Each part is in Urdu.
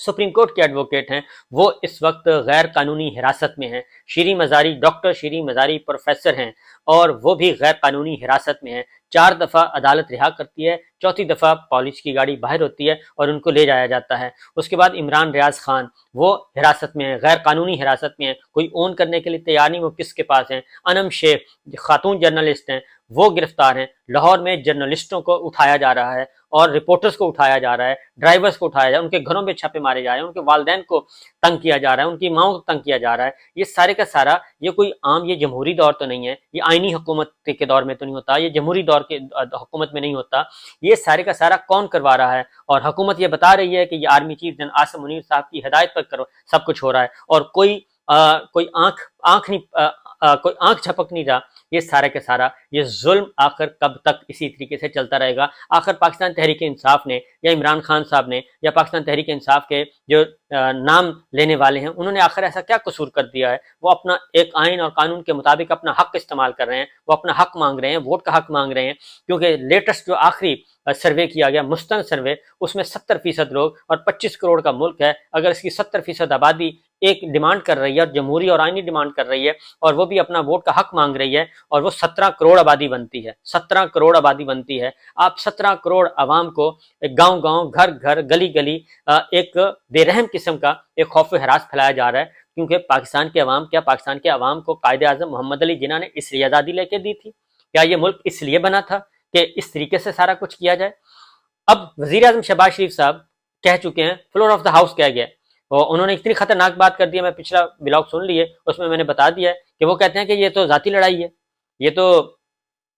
سپریم کورٹ کے ایڈوکیٹ ہیں وہ اس وقت غیر قانونی حراست میں ہیں. شیریں مزاری، ڈاکٹر شیریں مزاری پروفیسر ہیں اور وہ بھی غیر قانونی حراست میں ہیں. 4 دفعہ عدالت رہا کرتی ہے، چوتھی دفعہ پولیس کی گاڑی باہر ہوتی ہے اور ان کو لے جایا جاتا ہے. اس کے بعد عمران ریاض خان وہ حراست میں ہیں، غیر قانونی حراست میں ہیں، کوئی اون کرنے کے لیے تیار نہیں وہ کس کے پاس ہیں. انم شیخ خاتون جرنلسٹ ہیں وہ گرفتار ہیں. لاہور میں جرنلسٹوں کو اٹھایا جا رہا ہے اور رپورٹرز کو اٹھایا جا رہا ہے، ڈرائیورز کو اٹھایا جا رہا ہے، ان کے گھروں پہ چھاپے مارے جا رہے ہیں، ان کے والدین کو تنگ کیا جا رہا ہے، ان کی ماؤں کو تنگ کیا جا رہا ہے. یہ سارے کا سارا یہ کوئی عام یہ جمہوری دور تو نہیں ہے، یہ آئینی حکومت کے دور میں تو نہیں ہوتا، یہ جمہوری دور کے حکومت میں نہیں ہوتا. یہ سارے کا سارا کون کروا رہا ہے؟ اور حکومت یہ بتا رہی ہے کہ یہ army chief general Asim Munir صاحب کی ہدایت پر سب کچھ ہو رہا ہے اور کوئی آنکھ جھپک نہیں رہا. یہ سارا کے سارا یہ ظلم آخر کب تک اسی طریقے سے چلتا رہے گا؟ آخر پاکستان تحریک انصاف نے یا عمران خان صاحب نے یا پاکستان تحریک انصاف کے جو نام لینے والے ہیں انہوں نے آخر ایسا کیا قصور کر دیا ہے؟ وہ اپنا ایک آئین اور قانون کے مطابق اپنا حق استعمال کر رہے ہیں، وہ اپنا حق مانگ رہے ہیں، ووٹ کا حق مانگ رہے ہیں. کیونکہ لیٹسٹ جو آخری سروے کیا گیا مستند سروے، اس میں 70% لوگ اور 25 کروڑ کا ملک ہے، اگر اس کی 70% آبادی ایک ڈیمانڈ کر رہی ہے اور جمہوری اور آئینی ڈیمانڈ کر رہی ہے اور وہ بھی اپنا ووٹ کا حق مانگ رہی ہے اور وہ 17 کروڑ آبادی بنتی ہے. 17 کروڑ آبادی بنتی ہے. آپ 17 کروڑ عوام کو گاؤں گاؤں گھر گھر گلی گلی ایک بے رحم قسم کا ایک خوف و ہراس پھیلایا جا رہا ہے. کیونکہ پاکستان کے عوام کو قائد اعظم محمد علی جناح نے اس لیے آزادی لے کے دی تھی. کیا یہ ملک اس لیے بنا تھا کہ اس طریقے سے سارا کچھ کیا جائے؟ اب وزیر اعظم شہباز شریف صاحب کہہ چکے ہیں، فلور آف دا ہاؤس کہہ گیا، اور انہوں نے اتنی خطرناک بات کر دی ہے. میں پچھلا بلاگ سن لیے، اس میں نے بتا دیا ہے کہ وہ کہتے ہیں کہ یہ تو ذاتی لڑائی ہے. یہ تو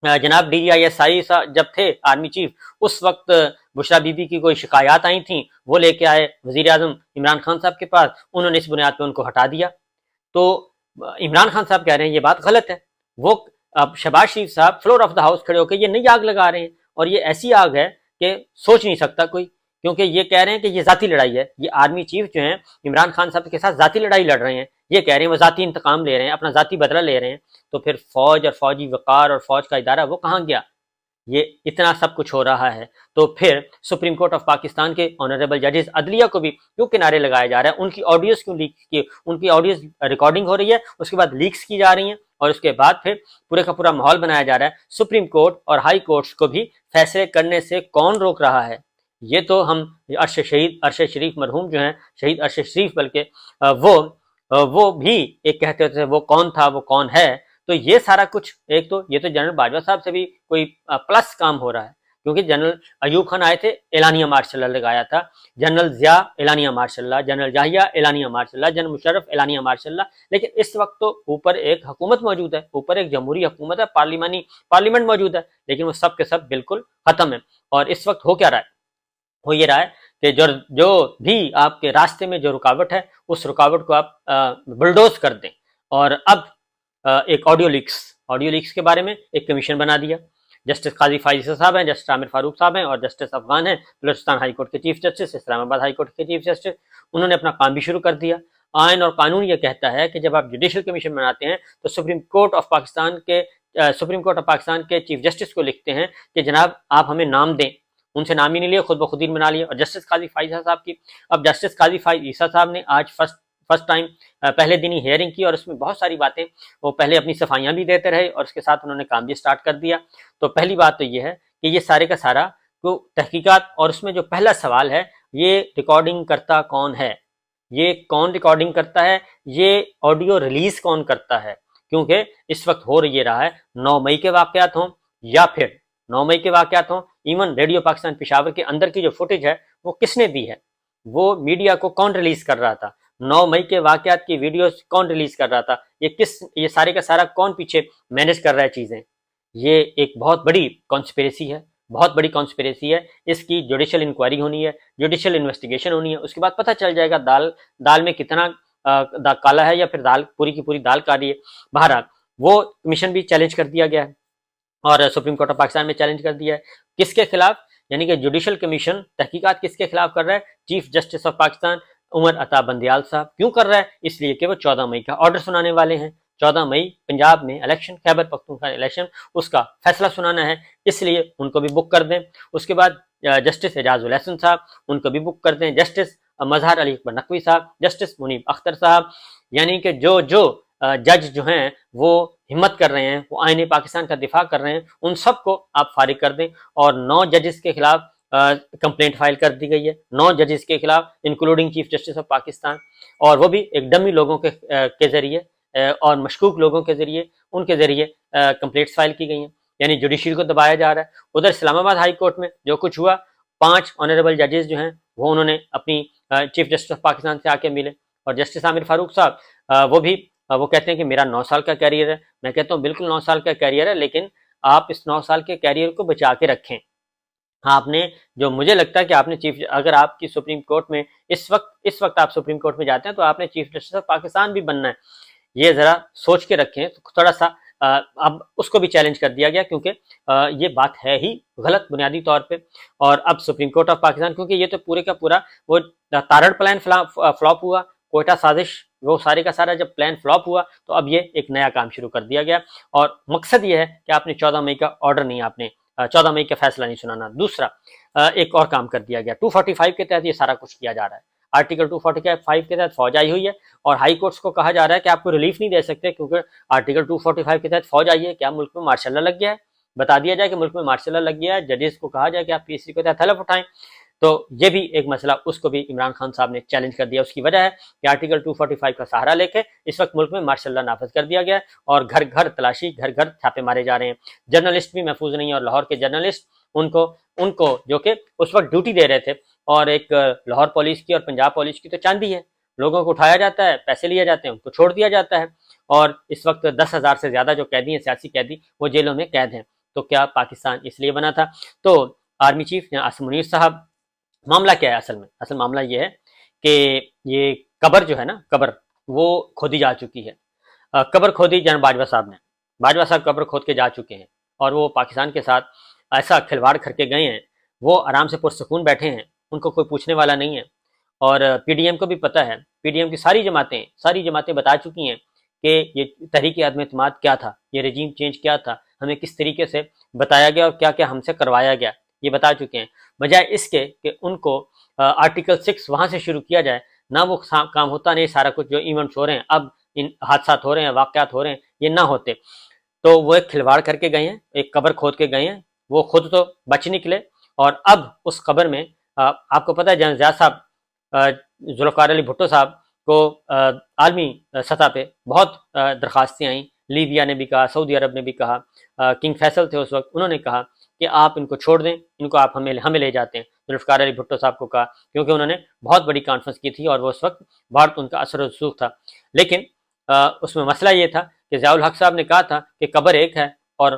جناب DISI جب تھے آرمی چیف اس وقت بشرا بی بی کی کوئی شکایات آئی تھیں، وہ لے کے آئے وزیر اعظم عمران خان صاحب کے پاس، انہوں نے اس بنیاد پہ ان کو ہٹا دیا. تو عمران خان صاحب کہہ رہے ہیں یہ بات غلط ہے. وہ اب شہباز شریف صاحب فلور آف دا ہاؤس کھڑے ہو کے یہ نئی آگ لگا رہے ہیں، اور یہ ایسی آگ ہے کہ سوچ نہیں سکتا کوئی. کیونکہ یہ کہہ رہے ہیں کہ یہ ذاتی لڑائی ہے. یہ آرمی چیف جو ہیں عمران خان صاحب کے ساتھ ذاتی لڑائی لڑ رہے ہیں. یہ کہہ رہے ہیں وہ ذاتی انتقام لے رہے ہیں، اپنا ذاتی بدلہ لے رہے ہیں. تو پھر فوج اور فوجی وقار اور فوج کا ادارہ وہ کہاں گیا؟ یہ اتنا سب کچھ ہو رہا ہے تو پھر سپریم کورٹ آف پاکستان کے آنریبل ججز، عدلیہ کو بھی کیوں کنارے لگایا جا رہا ہے؟ ان کی آڈیوز کیوں لیک کی؟ ان کی آڈیوز ریکارڈنگ ہو رہی ہے، اس کے بعد لیکس کی جا رہی ہیں، اور اس کے بعد پھر پورے کا پورا ماحول بنایا جا رہا ہے. سپریم کورٹ اور ہائی کورٹس کو بھی فیصلے کرنے سے کون روک رہا ہے؟ یہ تو ہم عرش شریف مرحوم جو ہیں، شہید عرش شریف، بلکہ وہ بھی ایک کہتے تھے وہ کون تھا وہ کون ہے. تو یہ سارا کچھ ایک تو یہ تو جنرل باجوہ صاحب سے بھی کوئی پلس کام ہو رہا ہے، کیونکہ جنرل ایوب خان آئے تھے اعلانیہ مارشل لا لگایا تھا، جنرل ضیاء اعلانیہ مارشل لا، جنرل جاہیہ اعلانیہ مارشل لا، جنرل مشرف اعلانیہ مارشل لا. لیکن اس وقت تو اوپر ایک حکومت موجود ہے، اوپر ایک جمہوری حکومت ہے، پارلیمنٹ موجود ہے، لیکن وہ سب کے سب بالکل ختم ہے. اور اس وقت ہو کیا رہا ہے؟ ہو یہ رہا ہے کہ جو بھی آپ کے راستے میں جو رکاوٹ ہے اس رکاوٹ کو آپ بلڈوز کر دیں. اور اب ایک آڈیو لیکس کے بارے میں ایک کمیشن بنا دیا. جسٹس قاضی فائز صاحب ہیں، جسٹس عامر فاروق صاحب ہیں، اور جسٹس افغان ہیں بلوچستان ہائی کورٹ کے چیف جسٹس، اسلام آباد ہائی کورٹ کے چیف جسٹس. انہوں نے اپنا کام بھی شروع کر دیا. آئین اور قانون یہ کہتا ہے کہ جب آپ جوڈیشل کمیشن بناتے ہیں تو سپریم کورٹ آف پاکستان کے چیف جسٹس کو لکھتے ہیں کہ جناب آپ ہمیں نام دیں. ان سے نام ہی نہیں لیے، خود بخود ہی بنا لیے. اور جسٹس قاضی فائز صاحب کی، اب جسٹس قاضی فائز صاحب نے آج فرسٹ ٹائم پہلے دن ہی ہیئرنگ کی، اور اس میں بہت ساری باتیں وہ پہلے اپنی صفائیاں بھی دیتے رہے اور اس کے ساتھ انہوں نے کام بھی سٹارٹ کر دیا. تو پہلی بات تو یہ ہے کہ یہ سارے کا سارا کو تحقیقات، اور اس میں جو پہلا سوال ہے یہ ریکارڈنگ کرتا کون ہے؟ یہ کون ریکارڈنگ کرتا ہے؟ یہ آڈیو ریلیز کون کرتا ہے؟ کیونکہ اس وقت ہو یہ رہا ہے 9 مئی کے واقعات ہوں یا پھر 9 مئی کے واقعات ہوں، ایون ریڈیو پاکستان پشاور کے اندر کی جو فوٹیج ہے وہ کس نے دی ہے؟ وہ میڈیا کو کون ریلیز کر رہا تھا؟ 9 مئی کے واقعات کی ویڈیوز کون ریلیز کر رہا تھا؟ یہ سارے کا سارا کون پیچھے مینیج کر رہا ہے چیزیں؟ یہ ایک بہت بڑی کانسپیریسی ہے، بہت بڑی کانسپیریسی ہے. اس کی جوڈیشل انکوائری ہونی ہے، جوڈیشل انویسٹیگیشن ہونی ہے. اس کے بعد پتہ چل جائے گا دال میں کتنا کالا ہے یا پھر دال پوری کی پوری دال کالی ہے. بہرحال وہ کمیشن بھی چیلنج کر دیا گیا ہے اور سپریم کورٹ آف پاکستان میں چیلنج کر دیا ہے. کس کے خلاف؟ یعنی کہ جوڈیشل کمیشن تحقیقات کس کے خلاف کر رہا ہے؟ Chief justice of Pakistan Umar Ata Bandial صاحب. کیوں کر رہا ہے؟ اس لیے کہ وہ 14 مئی کا آرڈر سنانے والے ہیں. 14 مئی پنجاب میں الیکشن، خیبر پختونخوا الیکشن، اس کا فیصلہ سنانا ہے، اس لیے ان کو بھی بک کر دیں. اس کے بعد جسٹس اعجاز الحسن صاحب ان کو بھی بک کر دیں. جسٹس مظہر علی اکبر نقوی صاحب، جسٹس منیب اختر صاحب، یعنی کہ جو جج جو ہیں وہ ہمت کر رہے ہیں، وہ آئین پاکستان کا دفاع کر رہے ہیں، ان سب کو آپ فارغ کر دیں۔ اور 9 ججز کے خلاف کمپلینٹ فائل کر دی گئی ہے، 9 ججز کے خلاف including chief justice of Pakistan, اور وہ بھی ایک ڈمی لوگوں کے ذریعے اور مشکوک لوگوں کے ذریعے، ان کے ذریعے کمپلینٹس فائل کی گئی ہیں، یعنی جوڈیشری کو دبایا جا رہا ہے۔ ادھر اسلام آباد ہائی کورٹ میں جو کچھ ہوا، 5 آنریبل ججز جو ہیں وہ انہوں نے اپنی چیف جسٹس آف پاکستان سے آ کے ملے، اور جسٹس عامر فاروق صاحب وہ کہتے ہیں کہ میرا 9 سال کا کیریئر ہے۔ میں کہتا ہوں بالکل 9 سال کا کیریئر ہے، لیکن آپ اس 9 سال کے کیریئر کو بچا کے رکھیں۔ آپ نے جو مجھے لگتا ہے کہ آپ نے اگر آپ کی سپریم کورٹ میں اس وقت آپ سپریم کورٹ میں جاتے ہیں تو آپ نے چیف جسٹس آف پاکستان بھی بننا ہے، یہ ذرا سوچ کے رکھیں تھوڑا سا۔ اب اس کو بھی چیلنج کر دیا گیا کیونکہ یہ بات ہے ہی غلط بنیادی طور پہ، اور اب سپریم کورٹ آف پاکستان، کیونکہ یہ تو پورے کا پورا وہ تارڑ پلان فلاپ ہوا، کوئٹہ سازش، وہ سارے کا سارا جب پلان فلاپ ہوا تو اب یہ ایک نیا کام شروع کر دیا گیا، اور مقصد یہ ہے کہ آپ نے 14 مئی کا آرڈر نہیں، آپ نے 14 مئی کا فیصلہ نہیں سنانا۔ دوسرا ایک اور کام کر دیا گیا، 245 کے تحت یہ سارا کچھ کیا جا رہا ہے۔ آرٹیکل 245 کے تحت فوج آئی ہوئی ہے، اور ہائی کورٹس کو کہا جا رہا ہے کہ آپ کو ریلیف نہیں دے سکتے کیونکہ آرٹیکل 245 کے تحت فوج آئی ہے۔ کیا ملک میں مارشل لا لگ گیا ہے؟ بتا دیا جائے کہ ملک میں مارشل لا لگ گیا ہے، ججز کو کہا جائے کہ آپ PSC کے تحت حلف اٹھائیں۔ تو یہ بھی ایک مسئلہ، اس کو بھی عمران خان صاحب نے چیلنج کر دیا۔ اس کی وجہ ہے کہ آرٹیکل 245 کا سہارا لے کے اس وقت ملک میں مارشل لا نافذ کر دیا گیا ہے، اور گھر گھر تلاشی، گھر گھر چھاپے مارے جا رہے ہیں۔ جرنلسٹ بھی محفوظ نہیں ہیں، اور لاہور کے جرنلسٹ ان کو جو کہ اس وقت ڈیوٹی دے رہے تھے، اور ایک لاہور پولیس کی اور پنجاب پولیس کی تو چاندی ہے، لوگوں کو اٹھایا جاتا ہے، پیسے لیے جاتے ہیں، ان کو چھوڑ دیا جاتا ہے، اور اس وقت 10,000 سے زیادہ جو قیدی ہیں، سیاسی قیدی، وہ جیلوں میں قید ہیں۔ تو کیا پاکستان اس لیے بنا تھا؟ تو آرمی چیف عاصم منیر صاحب، معاملہ کیا ہے اصل معاملہ یہ ہے کہ یہ قبر جو ہے نا، قبر وہ کھودی جا چکی ہے۔ قبر کھودی جناب باجوہ صاحب قبر کھود کے جا چکے ہیں، اور وہ پاکستان کے ساتھ ایسا کھلواڑ کر کے گئے ہیں، وہ آرام سے پرسکون بیٹھے ہیں، ان کو کوئی پوچھنے والا نہیں ہے۔ اور PDM کو بھی پتہ ہے، PDM کی ساری جماعتیں بتا چکی ہیں کہ یہ تحریک عدم اعتماد کیا تھا، یہ رجیم چینج کیا تھا، ہمیں کس طریقے سے بتایا گیا اور کیا کیا ہم سے کروایا گیا، یہ بتا چکے ہیں۔ بجائے اس کے کہ ان کو آرٹیکل 6 وہاں سے شروع کیا جائے، نہ وہ کام ہوتا، نہیں سارا کچھ جو ایونٹس ہو رہے ہیں، اب ان حادثات ہو رہے ہیں، واقعات ہو رہے ہیں، یہ نہ ہوتے۔ تو وہ ایک کھلواڑ کر کے گئے ہیں، ایک قبر کھود کے گئے ہیں، وہ خود تو بچ نکلے، اور اب اس قبر میں آپ کو پتہ ہے جنرل ضیاء صاحب، ذوالفقار علی بھٹو صاحب کو عالمی سطح پہ بہت درخواستیں آئیں، لیبیا نے بھی کہا، سعودی عرب نے بھی کہا، کنگ فیصل تھے اس وقت، انہوں نے کہا کہ آپ ان کو چھوڑ دیں، ان کو آپ ہمیں لے جاتے ہیں۔ ذوالفقار علی بھٹو صاحب کو کہا، کیونکہ انہوں نے بہت بڑی کانفرنس کی تھی، اور وہ اس وقت بھارت ان کا اثر و رسوخ تھا، لیکن اس میں مسئلہ یہ تھا کہ ضیاء الحق صاحب نے کہا تھا کہ قبر ایک ہے اور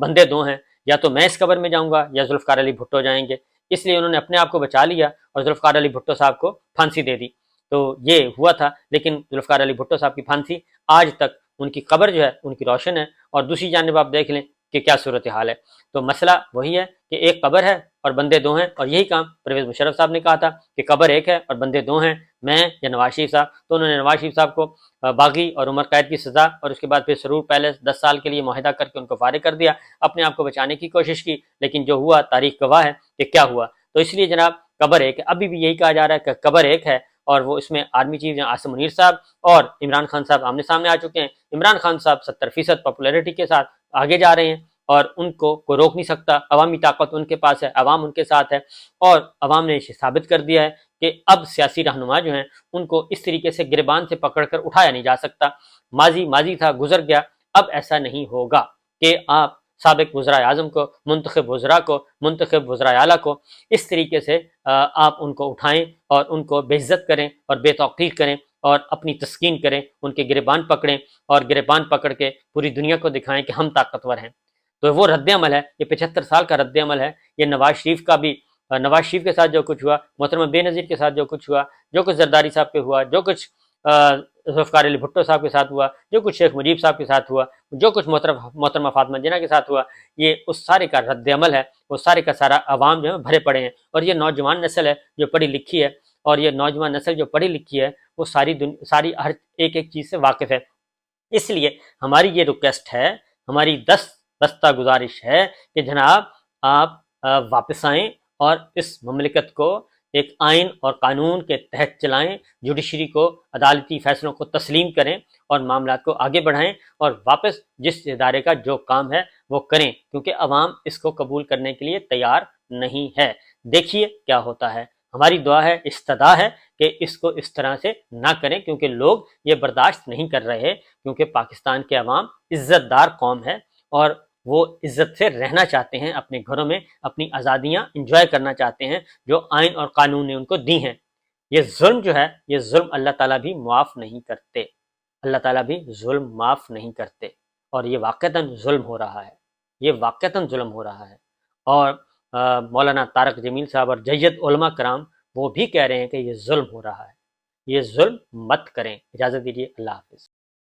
بندے 2 ہیں، یا تو میں اس قبر میں جاؤں گا یا ذوالفقار علی بھٹو جائیں گے، اس لیے انہوں نے اپنے آپ کو بچا لیا اور ذوالفقار علی بھٹو صاحب کو پھانسی دے دی۔ تو یہ ہوا تھا، لیکن ذوالفقار علی بھٹو صاحب کی پھانسی آج تک، ان کی قبر جو ہے ان کی روشن ہے، اور دوسری جانب آپ دیکھ لیں کہ کیا صورتحال ہے۔ تو مسئلہ وہی ہے کہ ایک قبر ہے اور بندے 2 ہیں، اور یہی کام پرویز مشرف صاحب نے کہا تھا کہ قبر ایک ہے اور بندے 2 ہیں، میں یا نواز شریف صاحب، تو انہوں نے نواز شریف صاحب کو باغی اور عمر قید کی سزا، اور اس کے بعد پھر سرور پیلس 10 سال کے لیے معاہدہ کر کے ان کو فارغ کر دیا، اپنے آپ کو بچانے کی کوشش کی، لیکن جو ہوا تاریخ گواہ ہے کہ کیا ہوا۔ تو اس لیے جناب قبر ایک ہے، ابھی بھی یہی کہا جا رہا ہے کہ قبر ایک ہے، اور وہ اس میں آرمی چیف عاصم منیر صاحب اور عمران خان صاحب آمنے سامنے آ چکے ہیں۔ عمران خان صاحب 70% پاپولیرٹی کے ساتھ آگے جا رہے ہیں، اور ان کو کوئی روک نہیں سکتا، عوامی طاقت ان کے پاس ہے، عوام ان کے ساتھ ہے، اور عوام نے اسے ثابت کر دیا ہے کہ اب سیاسی رہنما جو ہیں ان کو اس طریقے سے گریبان سے پکڑ کر اٹھایا نہیں جا سکتا۔ ماضی تھا، گزر گیا، اب ایسا نہیں ہوگا کہ آپ سابق وزراء اعظم کو، منتخب وزراء کو، منتخب وزراء اعلیٰ کو اس طریقے سے آپ ان کو اٹھائیں اور ان کو بے عزت کریں اور بے توقیر کریں اور اپنی تسکین کریں، ان کے گریبان پکڑیں اور گریبان پکڑ کے پوری دنیا کو دکھائیں کہ ہم طاقتور ہیں۔ تو وہ رد عمل ہے، یہ 75 سال کا رد عمل ہے۔ یہ نواز شریف کا بھی، نواز شریف کے ساتھ جو کچھ ہوا، محترمہ بے نظیر کے ساتھ جو کچھ ہوا، جو کچھ زرداری صاحب کے ہوا، جو کچھ ذوالفقار علی بھٹو صاحب کے ساتھ ہوا، جو کچھ شیخ مجیب صاحب کے ساتھ ہوا، جو کچھ محترمہ فاطمہ جناح کے ساتھ ہوا، یہ اس سارے کا رد عمل ہے۔ وہ سارے کا سارا عوام جو ہے بھرے پڑے ہیں، اور یہ نوجوان نسل ہے جو پڑھی لکھی ہے، اور یہ نوجوان نسل جو پڑھی لکھی ہے وہ ساری ہر ایک چیز سے واقف ہے۔ اس لیے ہماری یہ ریکویسٹ ہے، ہماری دستہ گزارش ہے کہ جناب آپ واپس آئیں اور اس مملکت کو ایک آئین اور قانون کے تحت چلائیں، جوڈیشری کو عدالتی فیصلوں کو تسلیم کریں اور معاملات کو آگے بڑھائیں اور واپس جس ادارے کا جو کام ہے وہ کریں، کیونکہ عوام اس کو قبول کرنے کے لیے تیار نہیں ہے۔ دیکھیے کیا ہوتا ہے۔ ہماری دعا ہے، استدعا ہے کہ اس کو اس طرح سے نہ کریں، کیونکہ لوگ یہ برداشت نہیں کر رہے، کیونکہ پاکستان کے عوام عزت دار قوم ہے اور وہ عزت سے رہنا چاہتے ہیں، اپنے گھروں میں اپنی آزادیاں انجوائے کرنا چاہتے ہیں جو آئین اور قانون نے ان کو دی ہیں۔ یہ ظلم جو ہے، یہ ظلم اللہ تعالیٰ بھی معاف نہیں کرتے، اللہ تعالیٰ بھی ظلم معاف نہیں کرتے، اور یہ واقعتاً ظلم ہو رہا ہے، یہ واقعتاً ظلم ہو رہا ہے۔ اور مولانا طارق جمیل صاحب اور جید علماء کرام وہ بھی کہہ رہے ہیں کہ یہ ظلم ہو رہا ہے، یہ ظلم مت کریں۔ اجازت دیجیے، اللہ حافظ۔